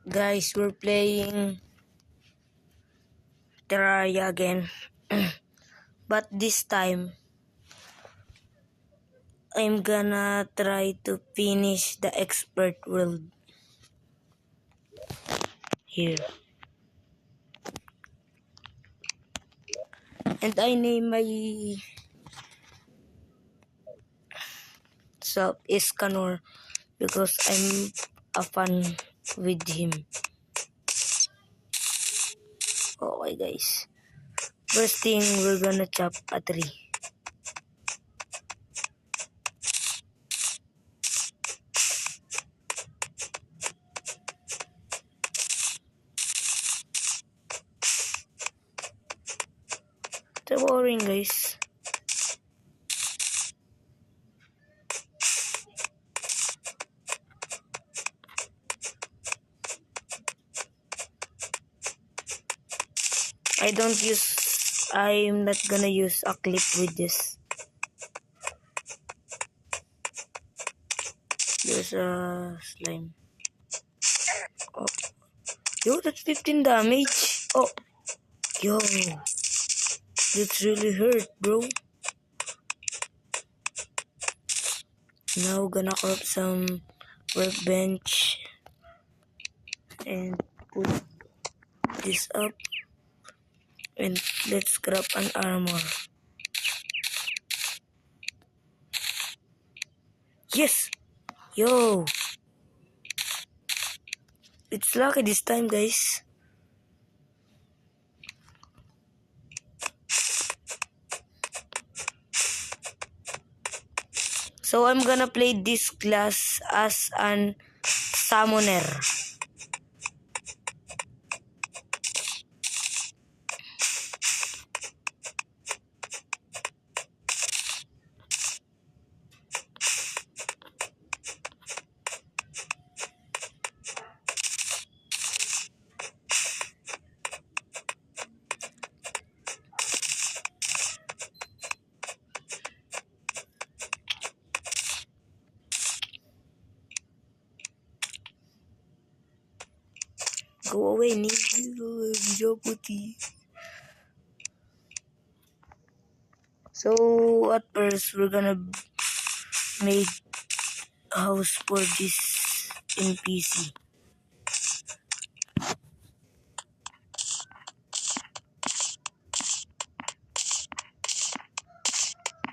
Guys, we're playing Terraria again. But this time, I'm gonna try to finish the expert world. Here. And I name my self Iskanor because I'm a fan with him. Okay guys. First thing, we're gonna chop a tree. It's boring guys. I'm not gonna use a clip with this. There's a slime. Oh. Yo, that's 15 damage. Oh. Yo. That's really hurt, bro. Now gonna crop some workbench and put this up. And let's grab an armor. Yes! Yo! It's lucky this time, guys. So I'm gonna play this class as an summoner. Go away, Ninja Puti. So at first we're gonna make house for this NPC.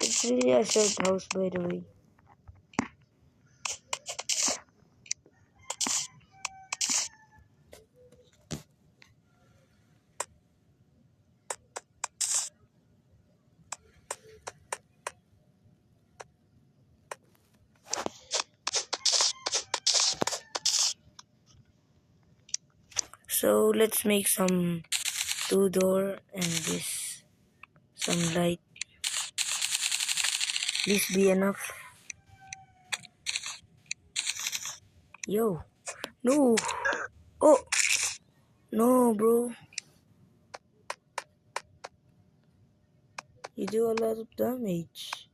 It's really a short house, by the way. So let's make some 2-door and this some light. Please be enough. Yo, no. Oh, no, bro. You do a lot of damage.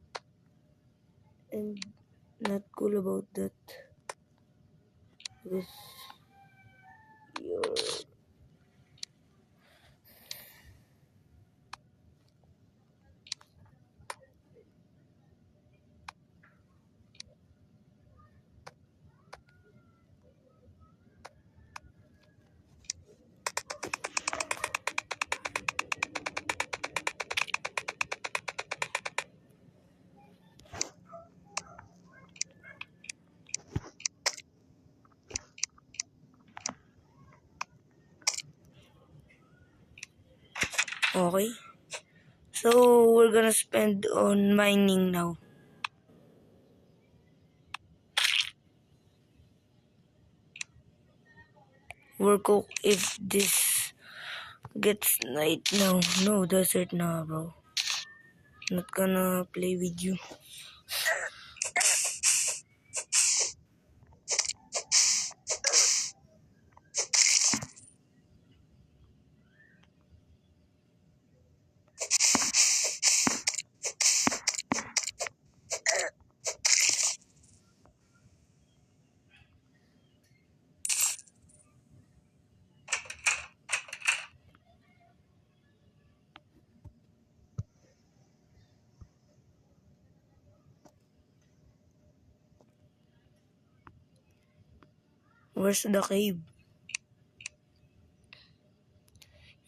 And not cool about that. Because you're... Okay. So we're gonna spend on mining now. We'll cook if this gets night now. No desert now, bro. Not gonna play with you. Where's the cave?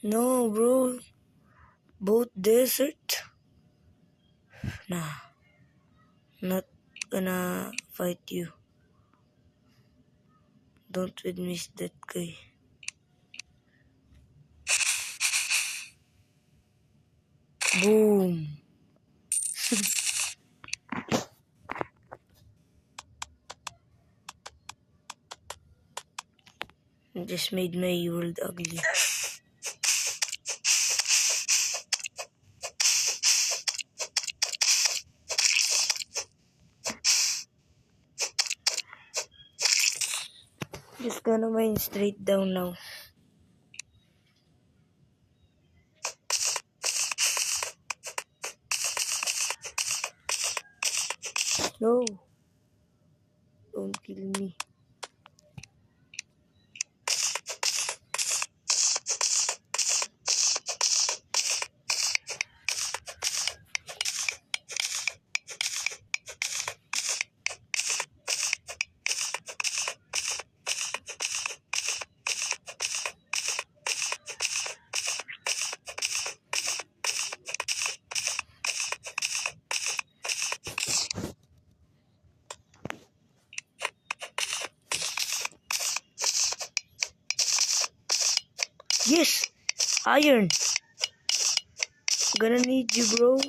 No, bro. Both desert? Nah. Not gonna fight you. Don't miss that guy. Boom. Just made my world ugly. Just gonna mine straight down now. No. Don't kill me. Yes! Iron! Gonna need you, bro.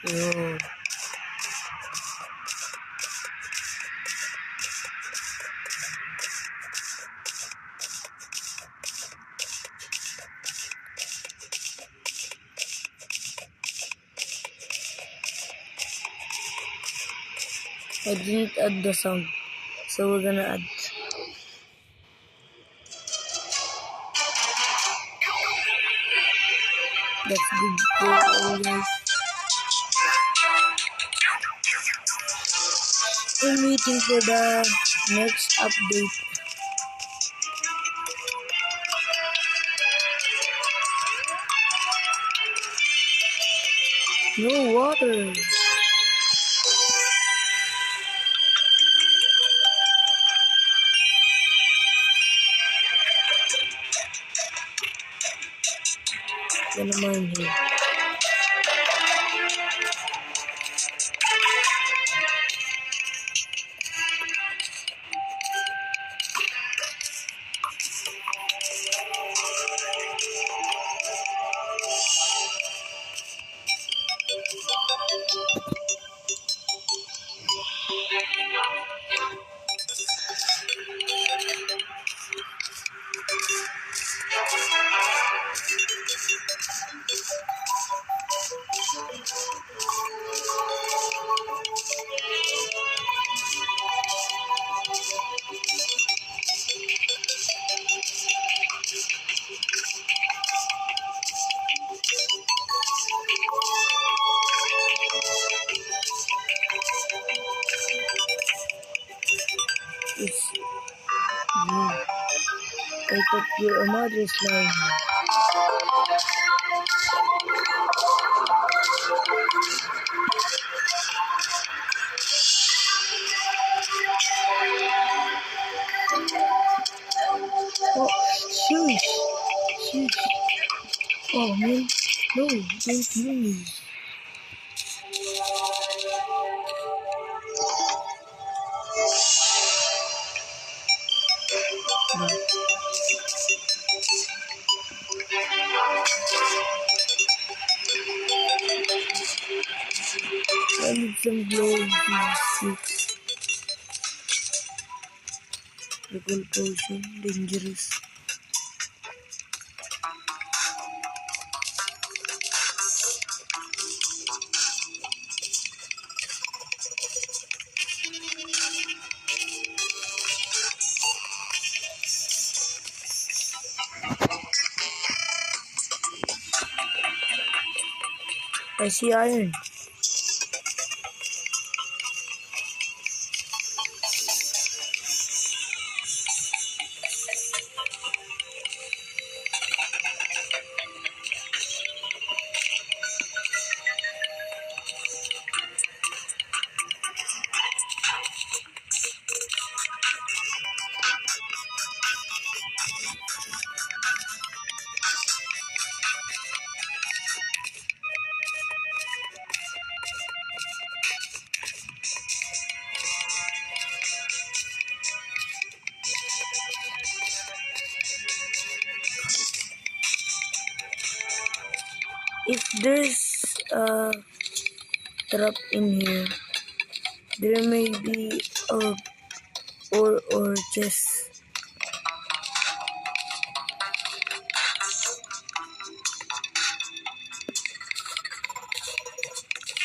Yo. I didn't add the sound, so we're gonna add. That's good for all guys. I'm waiting for the next update. No water. Gonna mine here. It's you. I thought you're a mother slime. Oh, shush. Shush. Oh, man. No, don't kill me. No. I need some gloves. Recall potion, dangerous. I see iron. If there's a trap in here, there may be a ore or chest.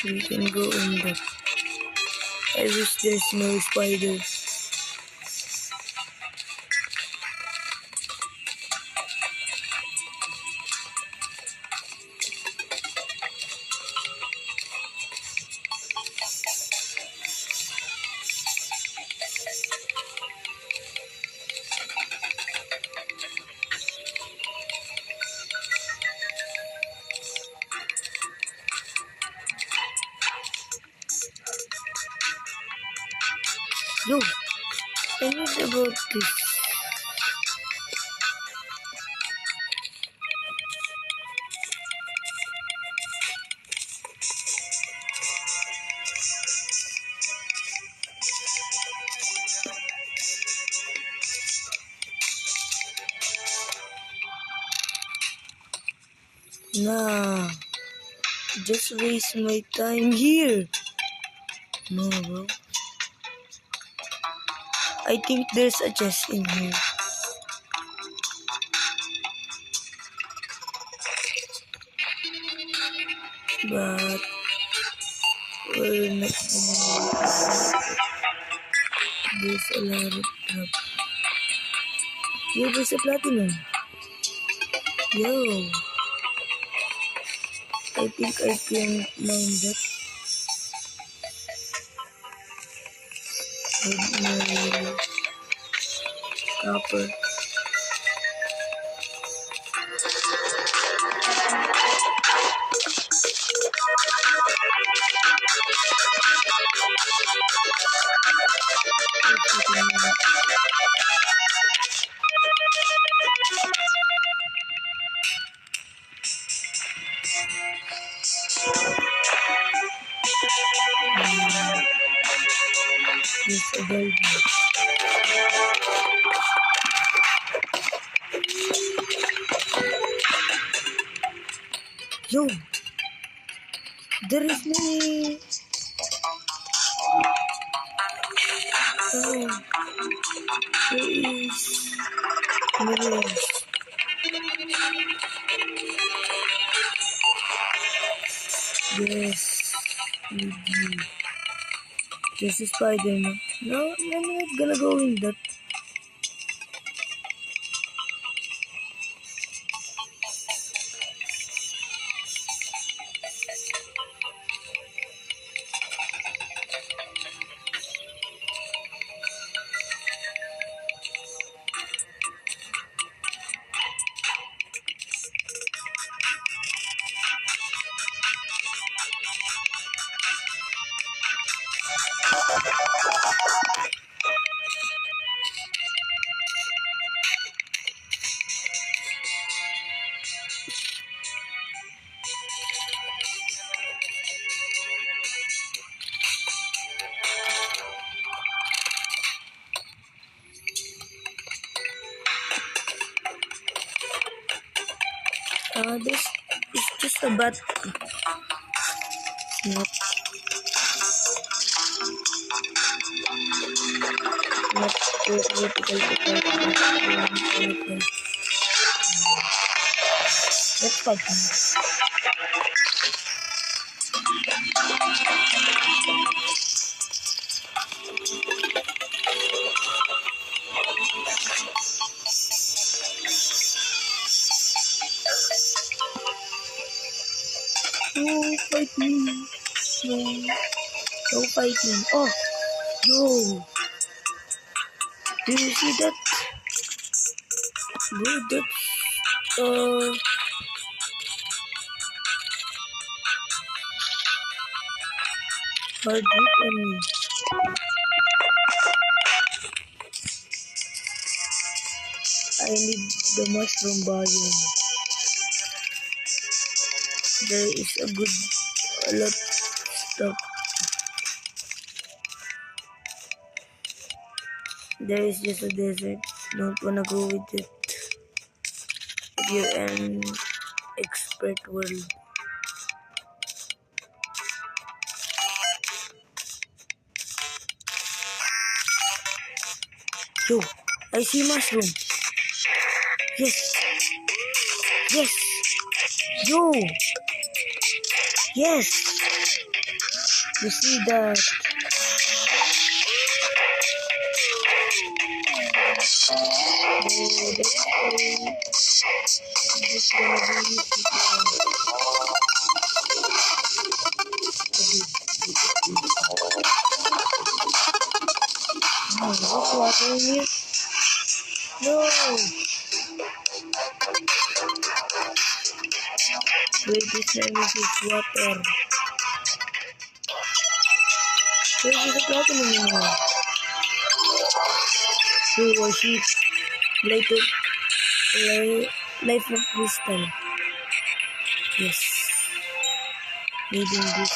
We can go in that. I wish there's no spiders. Yo, I read about this. Nah, just waste my time here. No, bro. I think there's a chest in here. But we're not gonna. There's a lot of trap. Yo, there's a platinum. Yo, I think I can mine that with my copper. There's a bird. Yo, there is many. Oh, there is millions. Yes, indeed. There's a spider now. No, I'm not gonna go in that. This is just a bat. Not, not too critical to fight anything. Let's fight him. No, fight me. No, no fighting. Oh, yo. Do you see that? Dude, that's, hard hit on me. I need the mushroom biome. There is a lot of stuff. There is just a desert. Don't wanna go with it. If you're an expert world. Yo, I see mushroom. Yes, yes. Yo, yes. You see that? Oh, that's why this gonna be oh, what's water in here? No. Wait, this enemy is water. Where is the platinum anymore? Oh, I see light of life of crystal. Yes. Needing this.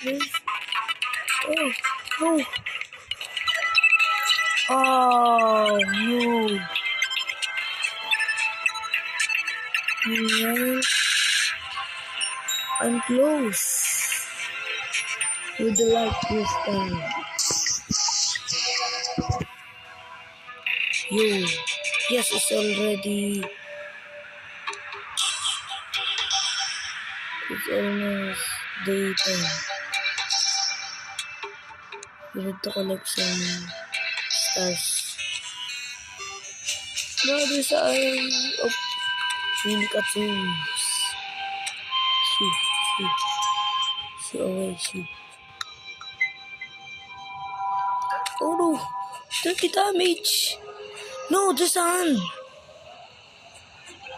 Yes. Oh, no. Oh, no. Man, I'm close. With the light this time. Yo. Yes, it's already. It's almost daytime. We need to collect some stars. No, there's iron of Minikatsu. Shoot, shoot, shoot away, shoot. Oh no! 30 damage! No, there's a hand!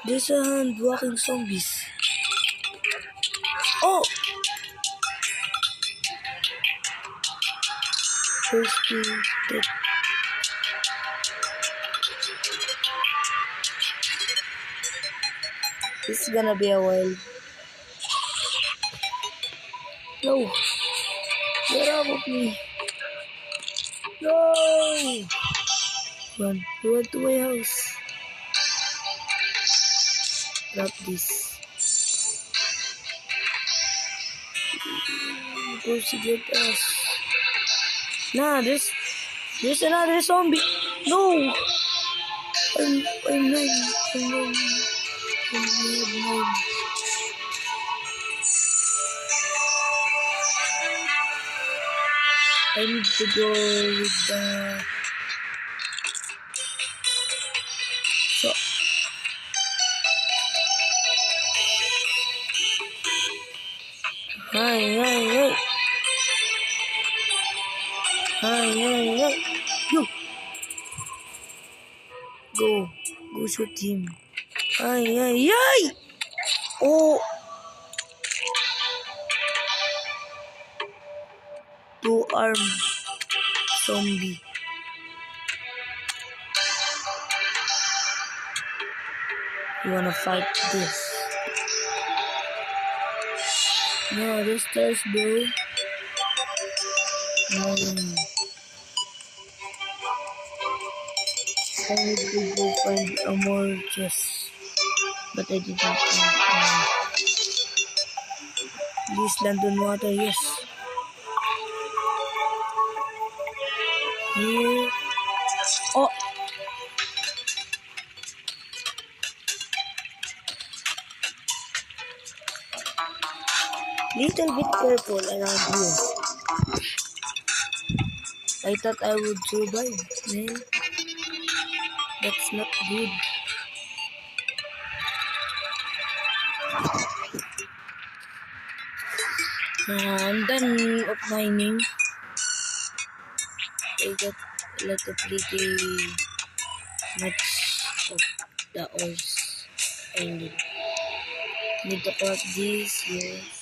There's a hand walking zombies. Oh! First kill, dead. This is gonna be a while. No! Get out of me! No! Run to my house. Drop this. Go to get us. Nah, there's another zombie. No! I'm numb. I'm numb. I'm numb. I need to go with the Ay, ay, ay. Ay, ay, ay. Yo. Go. Go shoot him. Ay, ay, ay. Oh. Two-armed zombie. You wanna fight this? No, this stairs, bro. No. I need to go find a more chest. But I didn't find Please land on water, yes. Here. Oh! Little bit careful around here. I thought I would survive, man. That's not good. I'm done of mining. I got a lot of pretty much of the ores I need. Need to cut this, yes.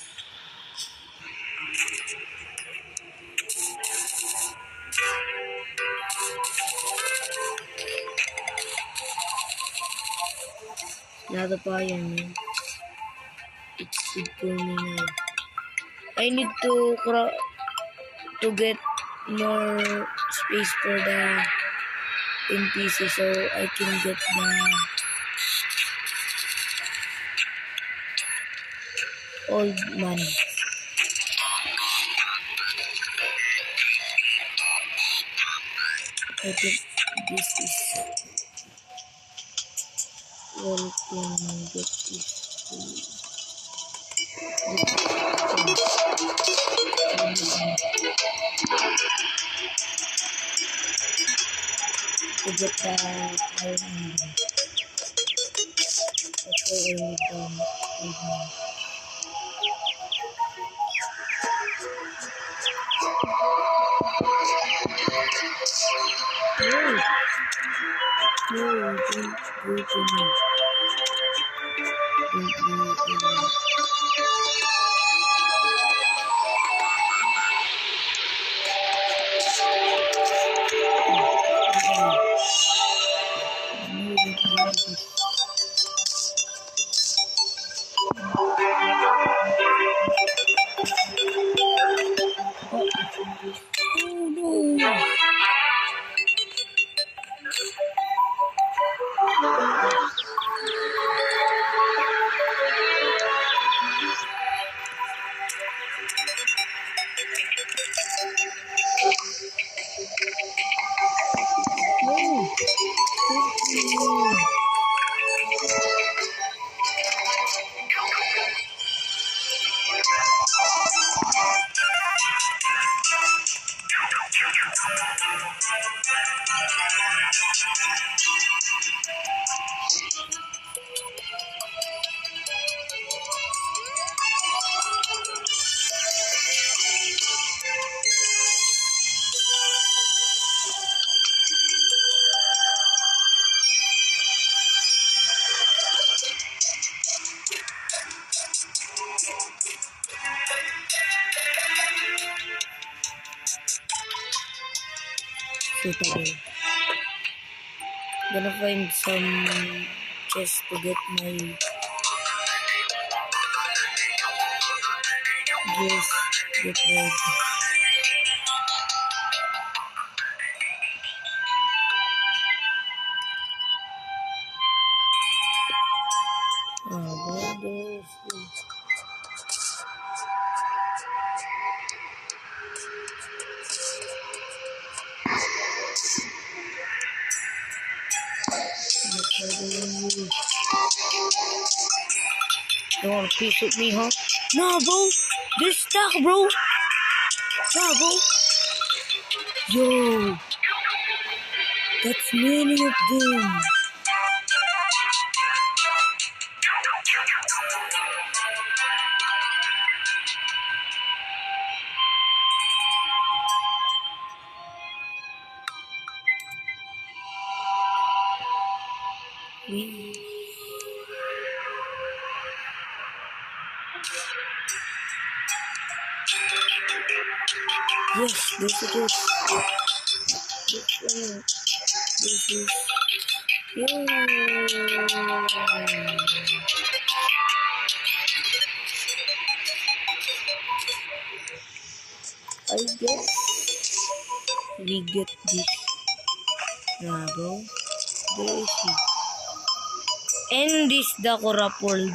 Another fire, man. It's good for me now. I need to get more space for the NPC so I can get the old money. I think this is where I can get this. To get the iron. That's why I need the no, no, don't go to me. Don't go to me. Oh no! No! Suitable. Gonna find some chests to get my gears get ready. Oh, there's this. You wanna piece with me, huh? Nah, bro. They're stuck, bro. Nah, bro. Yo. That's many of them. Wee. Yes, this it is. This one. This is. Yay! I guess we get this Rago. Where is he? And this the corrupt world.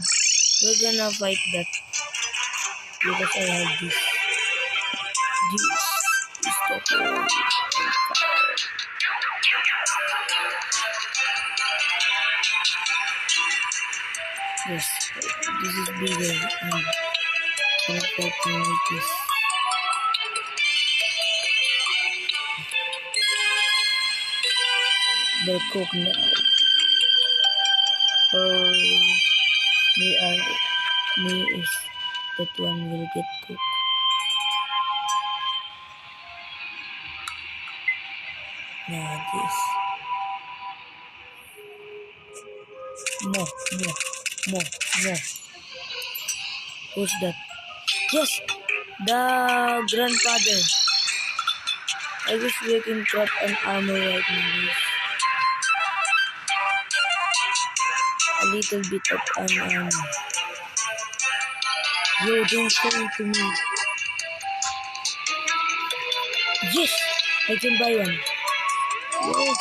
We're gonna fight that because I have this. This is the whole. Yes, this is bigger and I'm fighting like this. They're cooked now. Oh, me is that one will get cooked. Now this. More. Who's that? Yes, the grandfather. I wish we can craft an armor right now. Guys. A little bit of an armor. Yo, don't say it to me. Yes, I can buy one. Yes.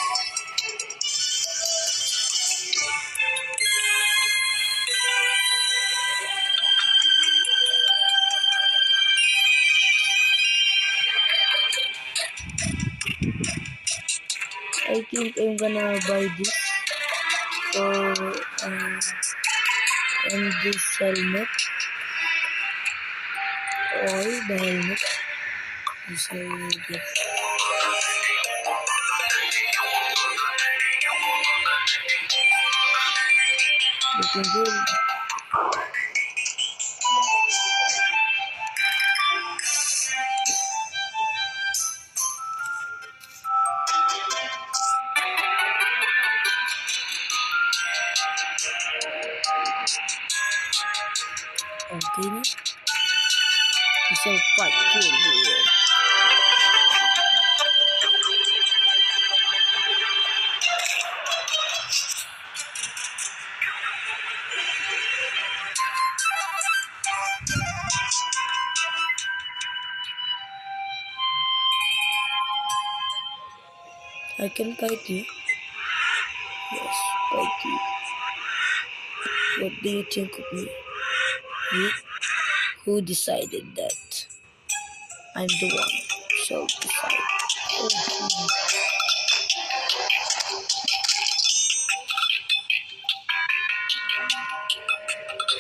I think I'm gonna buy this for and this helmet or the helmet. This helmet. Looking good. Okay na. So fight here. I can fight you. Yes, fight you. What do you think of me? You? Who decided that? I'm the one who shall decide. Oh,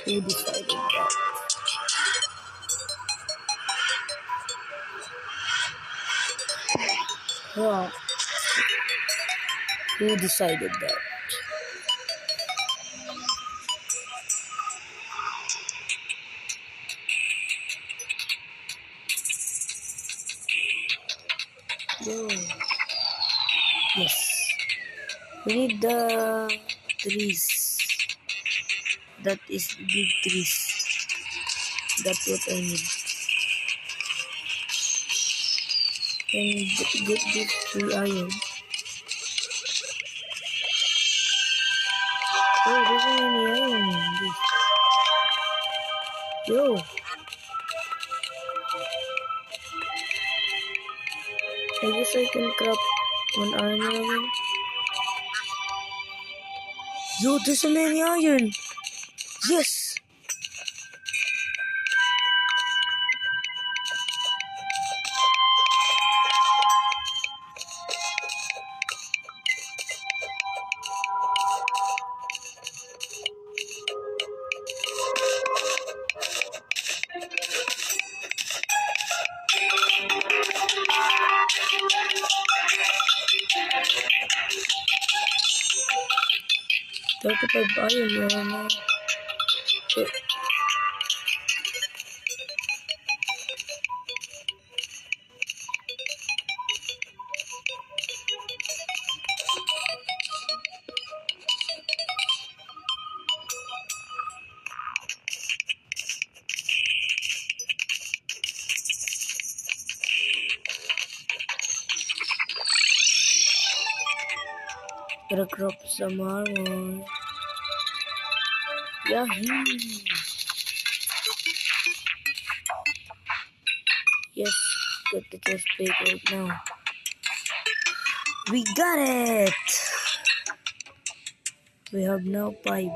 who decided that? Huh. Who decided that? Yo. Yes. We need the trees. That is big trees. That's what I need. And get this 3 iron. Oh, there's so many iron in this. Yo. I guess I can craft one armor again. Yo, there's so many iron. Yes. $35 iron. No. Okay. Gotta crop some armor. Yahoo! Yes, got the chest plate right now. We got it! We have now 5.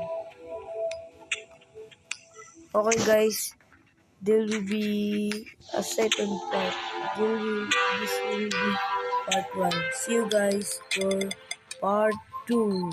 Okay guys, there will be a second part. This will be part 1. See you guys for part 2.